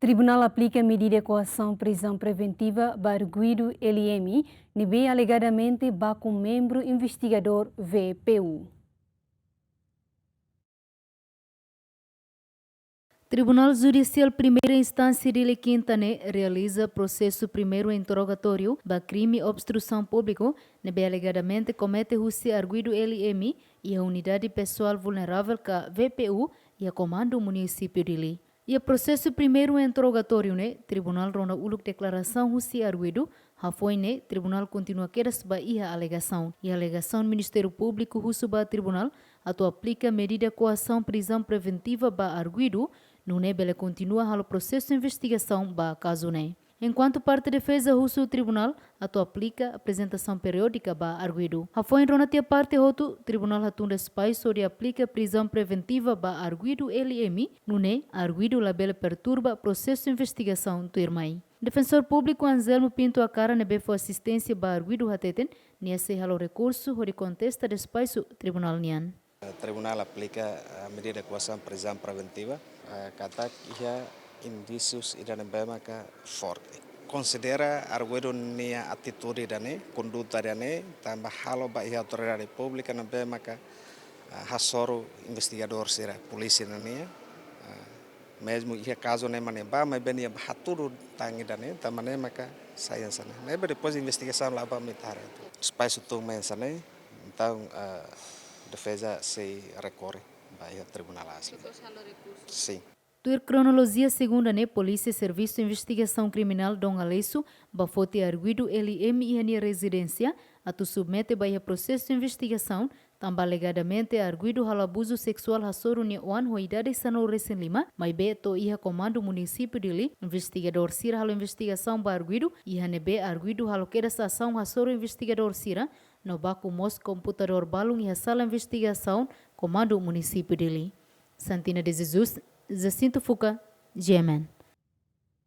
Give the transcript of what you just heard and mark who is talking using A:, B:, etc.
A: Tribunal aplica medida de coação prisão preventiva para arguidu LM, nebe alegadamente baku membru investigador VPU.
B: Tribunal Judicial Primeira Instância de Quintane realiza processo primeiro interrogatório para crime obstrução público, nebe alegadamente comete o arguidu LM e a unidade pessoal vulnerável que VPU e a comando município de Li. E o processo primeiro interrogatório, Tribunal ronda uluk declaração o arguidu, foi Tribunal continua quedas ba a alegação. E a alegação do Ministério Público husuba Tribunal atu aplica medida coação prisão preventiva ba arguidu, no bele continua o processo de investigação ba caso Enquanto parte de defesa o Tribunal atu aplica apresentação periódica ba arguidu. Foi em parte outro Tribunal hatunda espaço de aplica prisão preventiva ba arguidu LM, no arguidu labela perturba processo de investigação do irmão. Defensor Público Anselmo Pinto Acara nebe foi assistência ba arguidu hateten, nesse halo recurso de contesta de espaço Tribunal nian.
C: O Tribunal aplica a medida de coação prisão preventiva, kata ia indícios ida nembema ka forte. Considera arguidu nia atitude dane, conduta dane, tambah halo ba ia autoridade pública nembema ka hasoro investigador sira polisi nania. Mesmo ia caso nem manemba, mas bem ia haturu tangi dane, tamane maka saya sana. Mas depois investigação lá ba mitar. Espaço tu mensana, então defesa se recorre vai ao tribunal asli. Sim.
B: Tuir cronologia segunda Polícia Serviço de Investigação Criminal Dom Alesso, bafote arguidu LM e a residência, atu submete a processo de investigação, também alegadamente arguidu hal abuso sexual hasoro ni oan hoidade sano recém lima, mas beto ia comando município de Li, investigador sira halo investigação ba arguidu, e nebe arguidu halo queda ação hasoro investigador sira, no baku mos computador balung e a sala investigação comando município de Li. Santina de Jesus, Jacinto Fuca, Yemen.